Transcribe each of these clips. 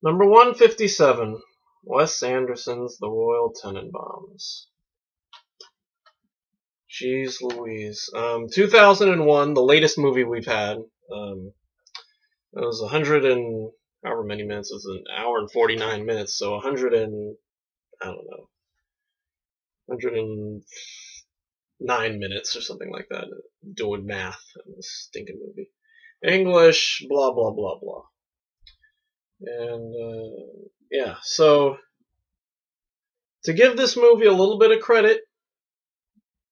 Number 157, Wes Anderson's The Royal Tenenbaums. Jeez Louise. 2001, the latest movie we've had. It was 100 and however many minutes. It was an hour and 49 minutes, so 100 and, I don't know, 109 minutes or something like that. Doing math in this stinking movie. English, blah, blah, blah, blah. And, yeah, so to give this movie a little bit of credit,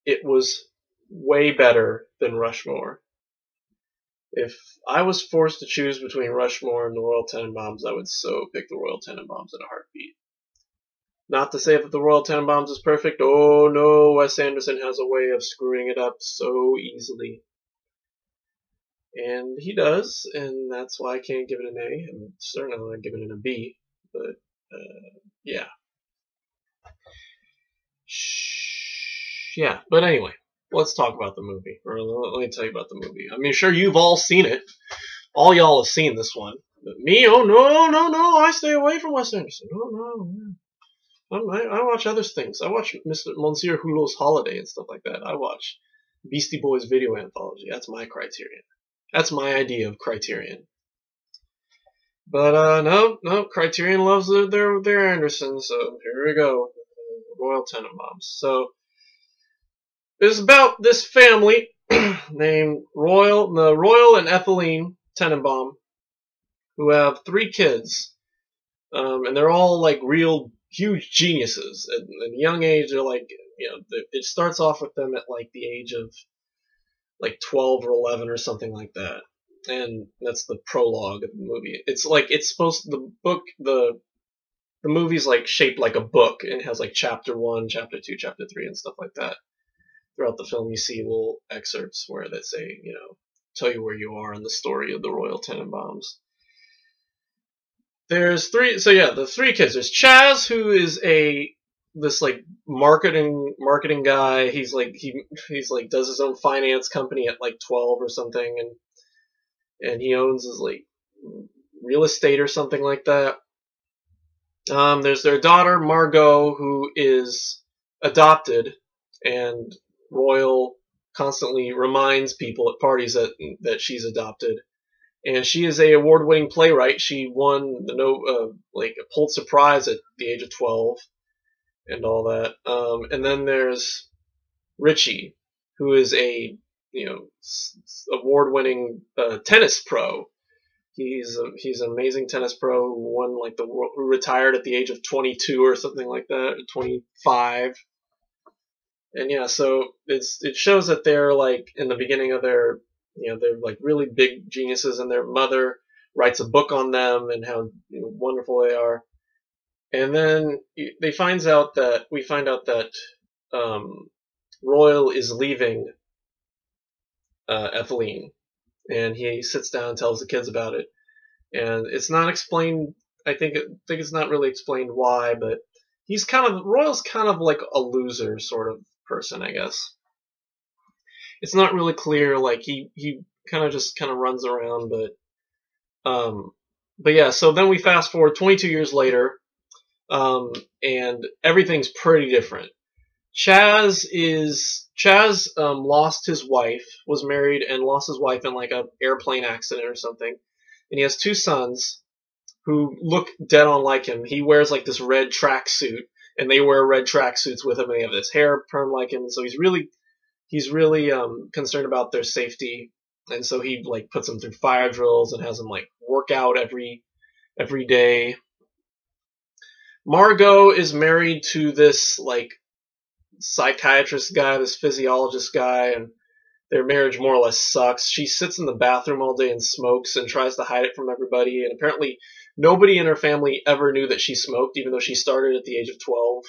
it was way better than Rushmore. If I was forced to choose between Rushmore and the Royal Tenenbaums, I would so pick the Royal Tenenbaums in a heartbeat. Not to say that the Royal Tenenbaums is perfect. Oh no, Wes Anderson has a way of screwing it up so easily. And he does, and that's why I can't give it an A. I'm certainly not giving it a B, but, yeah. Yeah, but anyway, let's talk about the movie. Or let me tell you about the movie. I mean, sure, you've all seen it. All y'all have seen this one. But me, oh no, I stay away from Wes Anderson. Oh no. I watch other things. I watch Monsieur Hulot's Holiday and stuff like that. I watch Beastie Boys Video Anthology. That's my Criterion. That's my idea of Criterion. But no, Criterion loves their Anderson, so here we go. Royal Tenenbaums. So it's about this family named Royal and Ethelene Tenenbaum, who have 3 kids, and they're all like real huge geniuses. At a young age, they're like, it starts off with them at like the age of like 12 or 11 or something like that, and that's the prologue of the movie. It's like the movie's like shaped like a book, and it has like chapter 1, chapter 2, chapter 3, and stuff like that. Throughout the film, you see little excerpts where they say, tell you where you are in the story of the Royal Tenenbaums. There's 3, so yeah, the 3 kids. There's Chaz, who is this like marketing guy. He's like does his own finance company at like 12 or something, and he owns his like real estate or something like that. There's their daughter Margot, who is adopted, and Royal constantly reminds people at parties that she's adopted. And she is a award-winning playwright. She won like a Pulitzer Prize at the age of 12 and all that. And then there's Richie, who is a award-winning tennis pro. He's an amazing tennis pro who won like who retired at the age of 22 or something like that, 25. And yeah, so it shows that they're like in the beginning of their, they're like really big geniuses, and their mother writes a book on them and how wonderful they are. And then we find out that Royal is leaving Ethelene, and he sits down and tells the kids about it. And it's not explained. I think it's not really explained why, but Royal's kind of like a loser sort of person, I guess. It's not really clear. Like he kind of runs around, but yeah. So then we fast forward 22 years later, and everything's pretty different. Chaz lost his wife, was married and lost his wife in like a airplane accident or something, and he has 2 sons who look dead on like him. He wears like this red tracksuit, and they wear red tracksuits with him, and they have this hair perm like him. And so he's really concerned about their safety, and so he like puts them through fire drills and has them like work out every day. Margot is married to this like psychiatrist guy, this physiologist guy, and their marriage more or less sucks. She sits in the bathroom all day and smokes and tries to hide it from everybody, and apparently nobody in her family ever knew that she smoked, even though she started at the age of 12.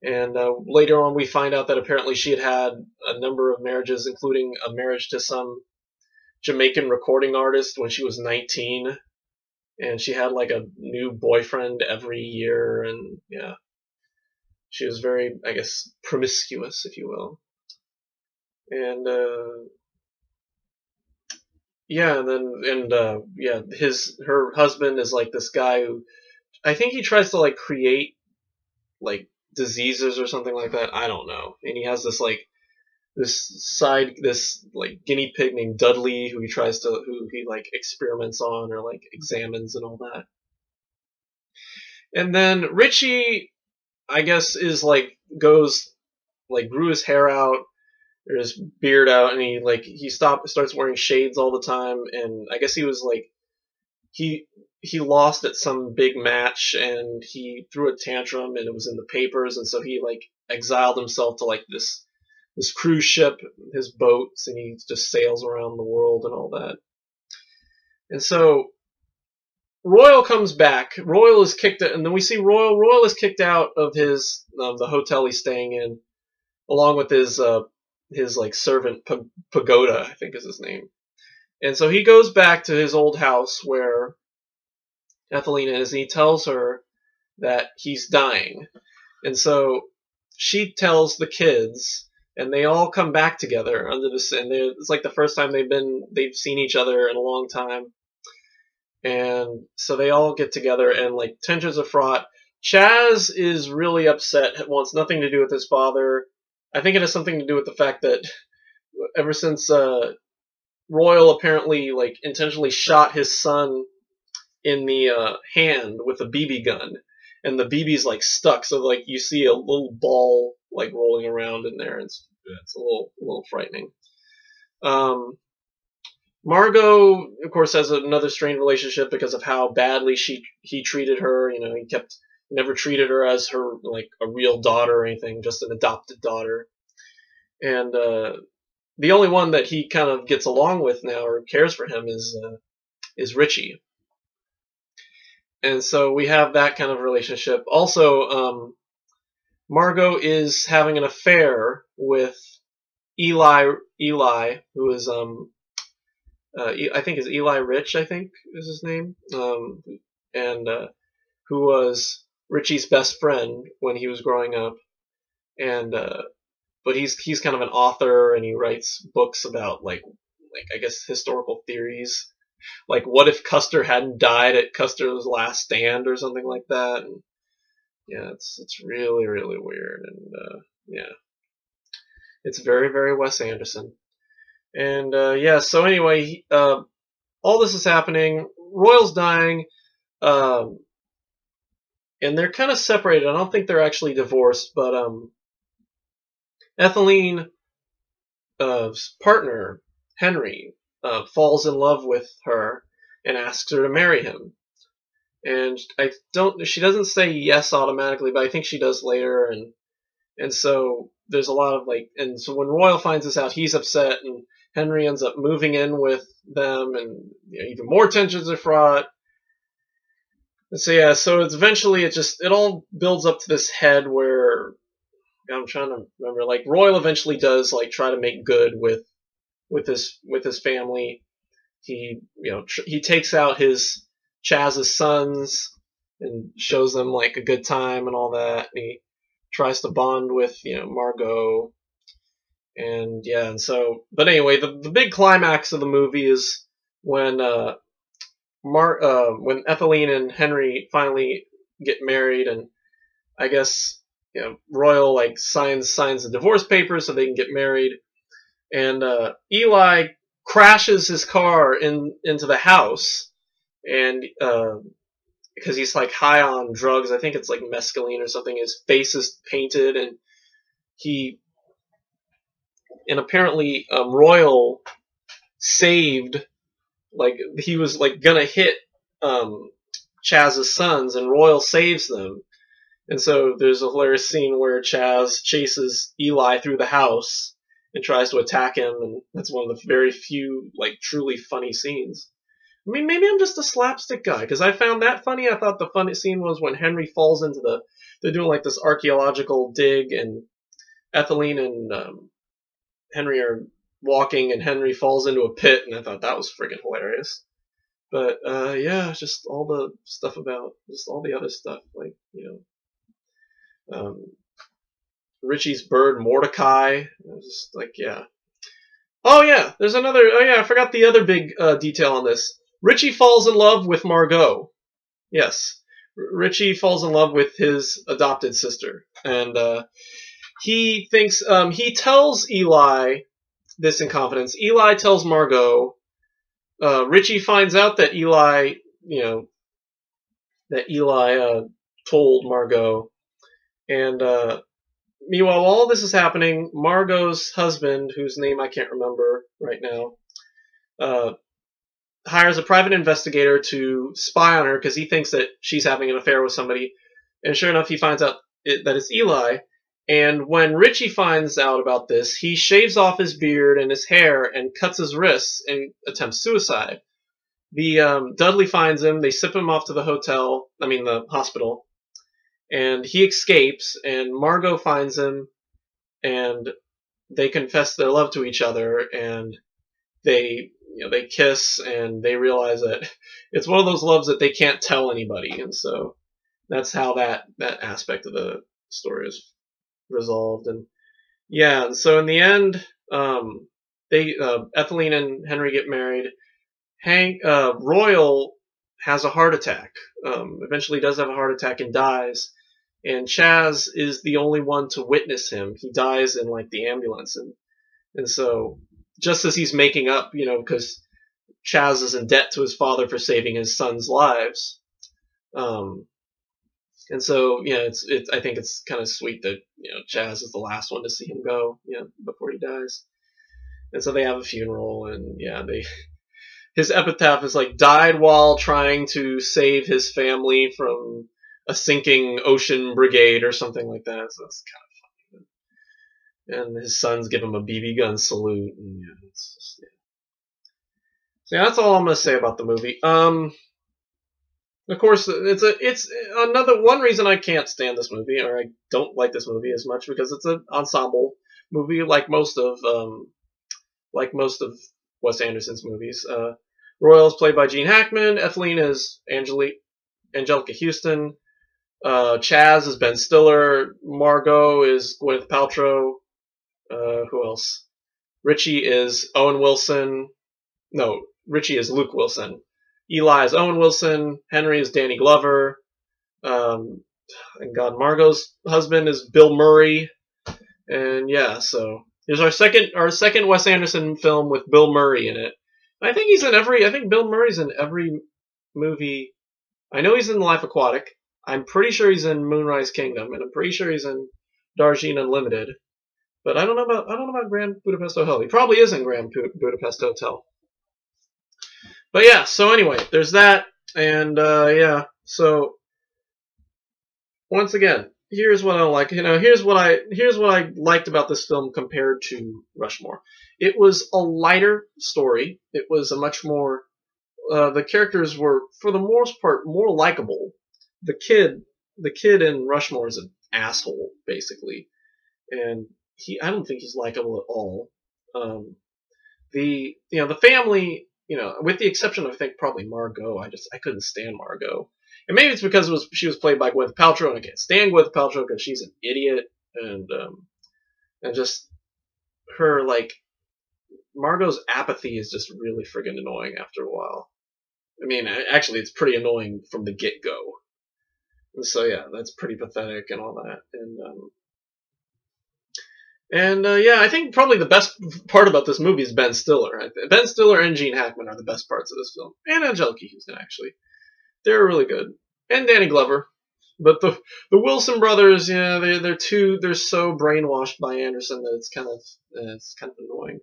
And later on we find out that apparently she had a number of marriages, including a marriage to some Jamaican recording artist when she was 19. And she had like a new boyfriend every year, and yeah. She was very, I guess, promiscuous, if you will. And yeah, and then yeah, her husband is like this guy who I think he tries to like create like diseases or something like that. I don't know. And he has this like guinea pig named Dudley who he like experiments on or like examines and all that. And then Richie, I guess, is like goes like grew his hair out or his beard out, and he starts wearing shades all the time. And I guess he was like he he lost at some big match and he threw a tantrum and it was in the papers, and so he like exiled himself to like this cruise ship, his boats, and he just sails around the world and all that. And so Royal comes back. Royal is kicked out, and then we see Royal is kicked out of his the hotel he's staying in, along with his like servant Pagoda, I think is his name. And so he goes back to his old house where Ethelene is, and he tells her that he's dying. And so she tells the kids, and they all come back together under this, and it's like the first time they've seen each other in a long time. And so they all get together, and like tensions are fraught. Chaz is really upset, wants nothing to do with his father. I think it has something to do with the fact that ever since Royal apparently like intentionally shot his son in the hand with a BB gun, and the BB's like stuck, so like you see a little ball like rolling around in there. It's a little frightening. Margot, of course, has another strained relationship because of how badly he treated her. You know, he never treated her as her like a real daughter or anything, just an adopted daughter. And the only one that he kind of gets along with now or cares for him is Richie. And so we have that kind of relationship. Also, Margot is having an affair with Eli, who is I think is Eli Rich, I think is his name, and who was Richie's best friend when he was growing up, and but he's kind of an author, and he writes books about like I guess historical theories, like what if Custer hadn't died at Custer's last stand or something like that. And yeah, it's really really weird, and yeah, it's very very Wes Anderson. And yeah, so anyway, all this is happening. Royal's dying, um, and they're kind of separated. I don't think they're actually divorced, but Ethelene, partner Henry, falls in love with her and asks her to marry him. And she doesn't say yes automatically, but I think she does later. And so there's a lot of like, and so when Royal finds this out, he's upset, and Henry ends up moving in with them, and you know, even more tensions are fraught. And so yeah, so it's eventually it all builds up to this head where I'm trying to remember, like Royal eventually does like try to make good with his family. He he takes out Chaz's sons and shows them like a good time and all that. And he tries to bond with Margot, and yeah, and so but anyway, the big climax of the movie is when when Ethelene and Henry finally get married, and I guess Royal like signs the divorce papers so they can get married, and Eli crashes his car into the house, and because he's like high on drugs, I think it's like mescaline or something. His face is painted, and apparently Royal saved, like he was like gonna hit Chaz's sons, and Royal saves them. And so there's a hilarious scene where Chaz chases Eli through the house and tries to attack him, and that's one of the very few like truly funny scenes. I mean, maybe I'm just a slapstick guy because I found that funny. I thought the funny scene was when Henry falls into they're doing like this archaeological dig, and Ethelene and Henry are walking, and Henry falls into a pit, and I thought that was friggin' hilarious. But yeah, just all the stuff about just all the other stuff, like Richie's bird Mordecai. Just like yeah. Oh yeah, there's another. Oh yeah, I forgot the other big detail on this. Richie falls in love with Margot. Yes, Richie falls in love with his adopted sister, and he thinks he tells Eli this in confidence. Eli tells Margot. Richie finds out that Eli, you know, that Eli told Margot, and meanwhile, while all this is happening, Margot's husband, whose name I can't remember right now, uh, hires a private investigator to spy on her because he thinks that she's having an affair with somebody. And sure enough, he finds out that it's Eli. And when Richie finds out about this, he shaves off his beard and his hair and cuts his wrists and attempts suicide. The Dudley finds him. They ship him off to the hospital, and he escapes. And Margot finds him, and they confess their love to each other, and they kiss, and they realize that it's one of those loves that they can't tell anybody, and so that's how that aspect of the story is resolved. And yeah, and so in the end, they Etheline and Henry get married. Royal has a heart attack. Eventually, does have a heart attack and dies. And Chaz is the only one to witness him. He dies in like the ambulance, and so just as he's making up, because Chaz is in debt to his father for saving his son's lives. And so, I think it's kind of sweet that, Chaz is the last one to see him go, before he dies. And so they have a funeral, and his epitaph is like, died while trying to save his family from a sinking ocean brigade or something like that. So that's kind of funny. And his sons give him a BB gun salute. And it's just, So that's all I'm going to say about the movie. Of course, it's another one reason I can't stand this movie, or I don't like this movie as much, because it's an ensemble movie, like most of Wes Anderson's movies. Royal is played by Gene Hackman. Etheline is Angelica Houston. Chaz is Ben Stiller. Margot is Gwyneth Paltrow. Who else? Richie is Owen Wilson. No, Richie is Luke Wilson. Eli is Owen Wilson. Henry is Danny Glover. And Margot's husband is Bill Murray. And yeah, so here's our second Wes Anderson film with Bill Murray in it. I think Bill Murray's in every movie. I know he's in Life Aquatic. I'm pretty sure he's in Moonrise Kingdom, and I'm pretty sure he's in Darjeeling Unlimited. But I don't know about Grand Budapest Hotel. He probably is in Grand Budapest Hotel. But yeah, so anyway, there's that, and so once again, here's what I like. Here's what I liked about this film compared to Rushmore. It was a lighter story. It was a much more the characters were, for the most part, more likable. The kid in Rushmore is an asshole, basically, and I don't think he's likable at all. The family, with the exception of, I think, probably Margot. I couldn't stand Margot. And maybe it's because she was played by Gwyneth Paltrow, and I can't stand Gwyneth Paltrow because she's an idiot, and just her, like, Margot's apathy is just really friggin' annoying after a while. I mean, actually, it's pretty annoying from the get-go. And so yeah, that's pretty pathetic and all that. And I think probably the best part about this movie is Ben Stiller. Ben Stiller and Gene Hackman are the best parts of this film, and Angelica Houston, actually. They're really good, and Danny Glover. But the Wilson brothers, they're so brainwashed by Anderson that it's kind of annoying.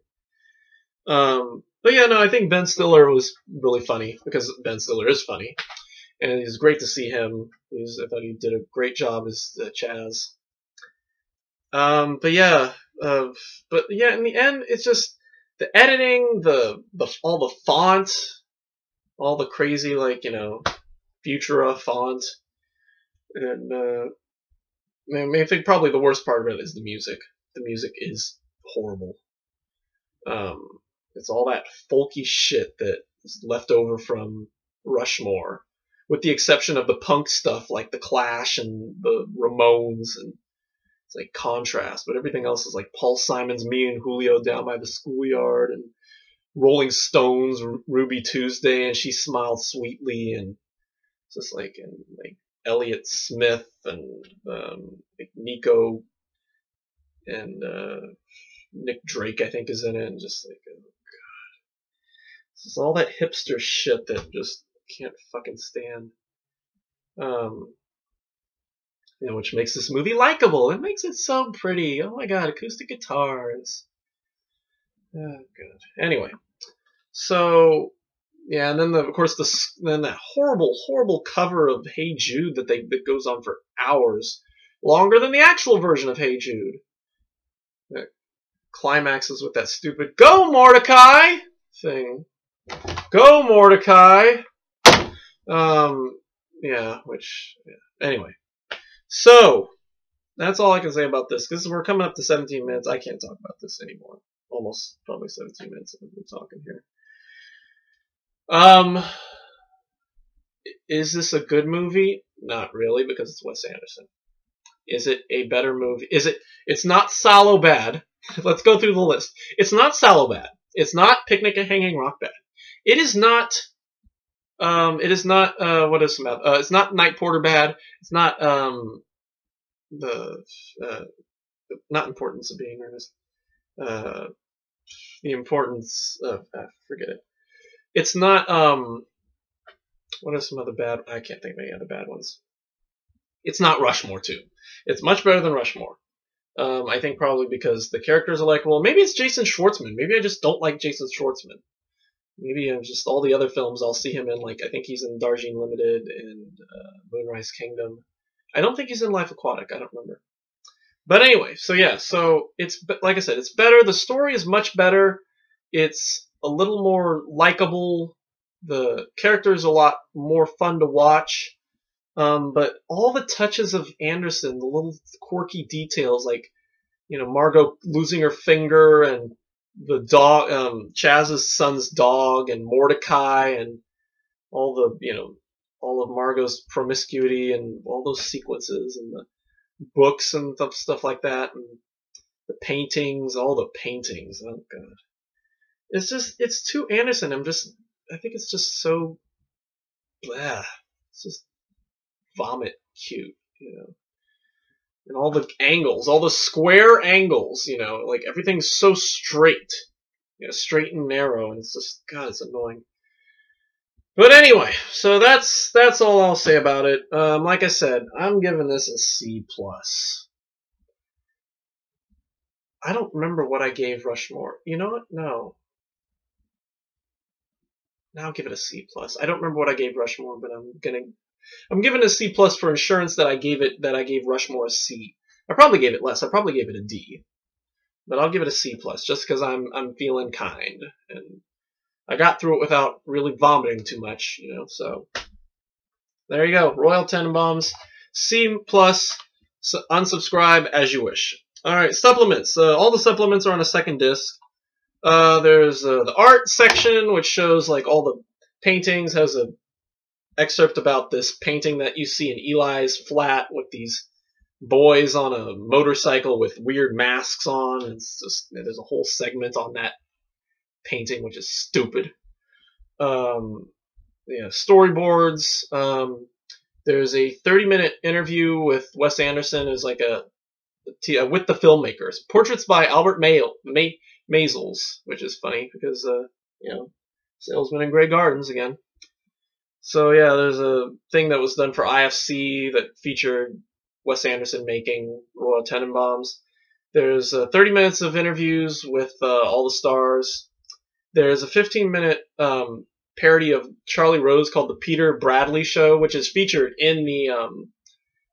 But yeah, no, I think Ben Stiller was really funny, because Ben Stiller is funny, and it's great to see him. I thought he did a great job as Chaz. But yeah, in the end, it's just the editing, all the font, all the crazy, like, Futura font, and I think probably the worst part of it is the music. The music is horrible. It's all that folky shit that is left over from Rushmore, with the exception of the punk stuff like the Clash and the Ramones, and It's like contrast, but everything else is like Paul Simon's Me and Julio Down by the Schoolyard, and Rolling Stones, Ruby Tuesday, and She Smiled Sweetly, and just like, and like Elliott Smith, and like Nico, and Nick Drake, I think, is in it, and just like, oh god, it's all that hipster shit that just can't fucking stand. Which makes this movie likable. It makes it so pretty. Oh my god, acoustic guitars. Oh god. Anyway, so yeah, and then of course then that horrible cover of Hey Jude that goes on for hours, longer than the actual version of Hey Jude. That climaxes with that stupid "Go Mordecai" thing. Go Mordecai. Anyway. So, that's all I can say about this, because we're coming up to 17 minutes. I can't talk about this anymore. Almost probably 17 minutes of me talking here. Is this a good movie? Not really, because it's Wes Anderson. Is it a better movie? It's not Salo bad. Let's go through the list. It's not Salo bad. It's not Picnic at Hanging Rock bad. It is not, it's not Night Porter bad. It's not, not Importance of Being Earnest. The Importance of, forget it. It's not, what are some other bad, I can't think of any other bad ones. It's not Rushmore 2. It's much better than Rushmore. I think probably because the characters are likable. Maybe it's Jason Schwartzman. Maybe I just don't like Jason Schwartzman. Maybe just all the other films I'll see him in, like I think he's in Darjeeling Limited and Moonrise Kingdom. I don't think he's in Life Aquatic. I don't remember. But anyway, so yeah, so it's, like I said, it's better. The story is much better. It's a little more likable. The characters are a lot more fun to watch. But all the touches of Anderson, the little quirky details, like, Margot losing her finger, and the dog, Chaz's son's dog, and Mordecai, and all all of Margot's promiscuity, and all those sequences, and the books and stuff like that, and the paintings, all the paintings. Oh god, it's too Anderson. I think it's just so, blah. It's just vomit cute, and all the angles, all the square angles, like everything's so straight, straight and narrow, and it's just, god, it's annoying. But anyway, so that's all I'll say about it. Like I said, I'm giving this a C+. I don't remember what I gave Rushmore. You know what? No. Now I'll give it a C+. I don't remember what I gave Rushmore, but I'm giving it a C+ for insurance that I gave Rushmore a C. I probably gave it less. I probably gave it a D. But I'll give it a C+, just because I'm feeling kind, and I got through it without really vomiting too much, so there you go. Royal Tenenbaums, C+, so unsubscribe as you wish. Alright, supplements. All the supplements are on a second disc. There's the art section, which shows like all the paintings, has a excerpt about this painting that you see in Eli's flat with these boys on a motorcycle with weird masks on. There's a whole segment on that painting, which is stupid. Storyboards. There's a 30-minute interview with Wes Anderson as like with the filmmakers. Portraits by Albert Maysles, which is funny because Salesman in Grey Gardens again. So yeah, there's a thing that was done for IFC that featured Wes Anderson making Royal Tenenbaums. There's 30 minutes of interviews with all the stars. There's a 15-minute parody of Charlie Rose called The Peter Bradley Show, which is featured in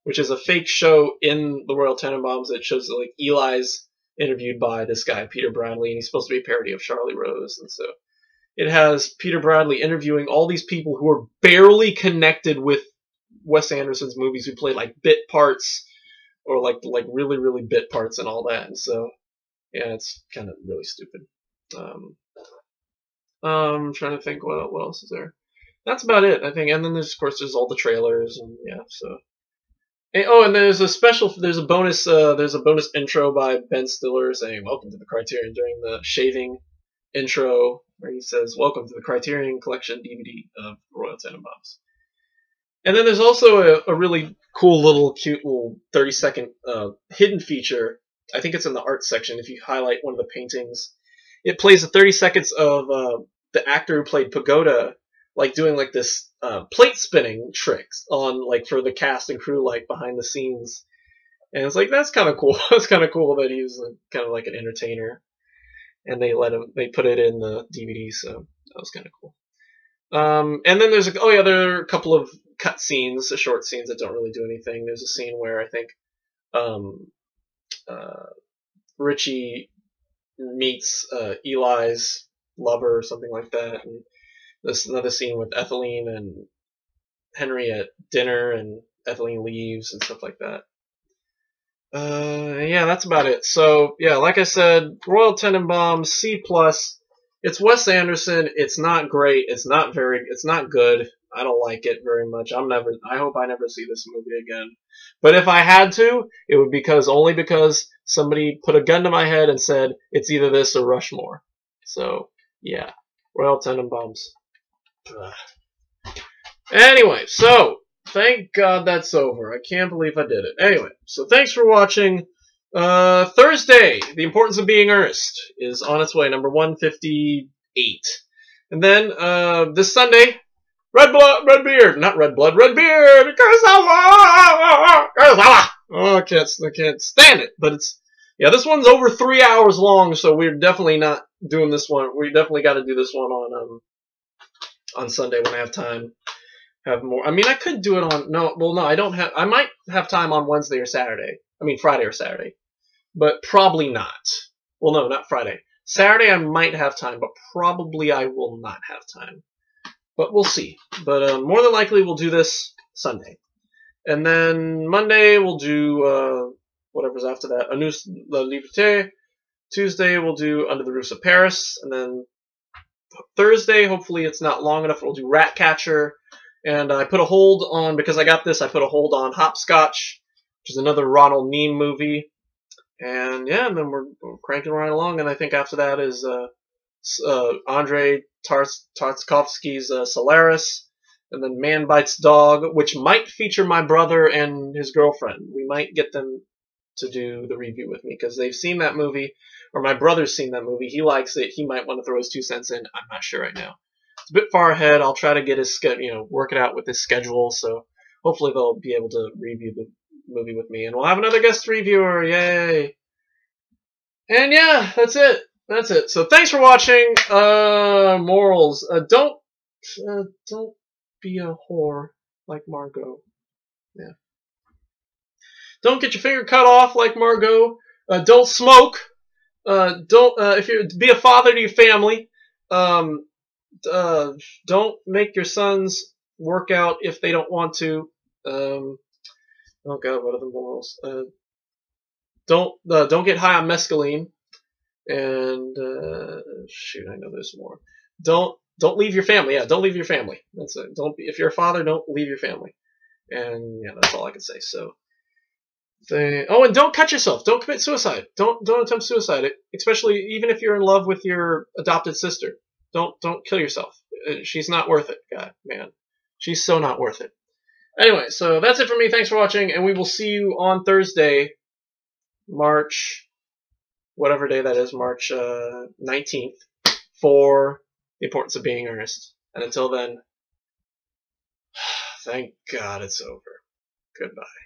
which is a fake show in the Royal Tenenbaums that shows that, like, Eli's interviewed by this guy, Peter Bradley, and he's supposed to be a parody of Charlie Rose. And so it has Peter Bradley interviewing all these people who are barely connected with Wes Anderson's movies, who played like bit parts, or like really, really bit parts and all that. And so, yeah, it's kind of really stupid. I'm trying to think what else is there. That's about it, I think. And then there's, of course, there's all the trailers, and yeah, so. And there's there's a bonus intro by Ben Stiller saying "Welcome to the Criterion" during the shaving intro, where he says "Welcome to the Criterion Collection DVD of Royal Tenenbaums." And then there's also a really cool little cute little 30-second hidden feature. I think it's in the art section. If you highlight one of the paintings, it plays the 30 seconds of the actor who played Pagoda, like doing like this plate spinning tricks on like for the cast and crew, like behind the scenes. And it's like that's kind of cool. It's kind of cool that he was kind of like an entertainer, and they put it in the DVD, so that was kind of cool. And then there are a couple of cut scenes, short scenes that don't really do anything. There's a scene where I think Richie meets Eli's lover or something like that, and there's another scene with Etheline and Henry at dinner, and Etheline leaves and stuff like that. Yeah, that's about it. So yeah, like I said, Royal Tenenbaums C+. It's Wes Anderson. It's not great. It's not good. I don't like it very much. I hope I never see this movie again. But if I had to, it would only because somebody put a gun to my head and said it's either this or Rushmore. So yeah, Royal Tenenbaums. Anyway, so thank God that's over. I can't believe I did it. Anyway, so thanks for watching. Thursday, The Importance of Being Earnest is on its way, number 158. And then this Sunday, Red Beard, not Red Blood, Red Beard, Kurosawa! Oh, I can't stand it. But this one's over 3 hours long, so we're definitely not doing this one. We definitely got to do this one on Sunday when I have time. Have more. I mean, I could do it I don't have. I might have time on Wednesday or Saturday. I mean, Friday or Saturday, but probably not. Well, no, not Friday. Saturday I might have time, but probably I will not have time. But we'll see. But more than likely we'll do this Sunday, and then Monday we'll do whatever's after that. A Nous La Liberté. Tuesday we'll do Under the Roofs of Paris, and then Thursday, hopefully it's not long enough, we'll do Ratcatcher. And I put a hold on, because I got this, I put a hold on Hopscotch, which is another Ronald Neame movie. And yeah, and then we're cranking right along. And I think after that is Andrei Tarkovsky's Solaris, and then Man Bites Dog, which might feature my brother and his girlfriend. We might get them to do the review with me, because they've seen that movie, or my brother's seen that movie. He likes it. He might want to throw his 2 cents in. I'm not sure right now. It's a bit far ahead. I'll try to get his work it out with his schedule, so hopefully they'll be able to review the movie with me, and we'll have another guest reviewer. Yay! And yeah, that's it. That's it. So thanks for watching. Morals: don't be a whore like Margot. Yeah. Don't get your finger cut off like Margot. Don't smoke. If you be a father to your family. Don't make your sons work out if they don't want to. Oh God, what are the morals? Don't get high on mescaline. And shoot, I know there's more. Don't leave your family. Yeah, don't leave your family. That's it. If you're a father, don't leave your family. And yeah, that's all I can say. So. And don't cut yourself. Don't commit suicide. Don't attempt suicide. Especially even if you're in love with your adopted sister. Don't kill yourself. She's not worth it, God, man. She's so not worth it. Anyway, so that's it for me. Thanks for watching, and we will see you on Thursday, March, whatever day that is, March 19th, for The Importance of Being Earnest. And until then, thank God it's over. Goodbye.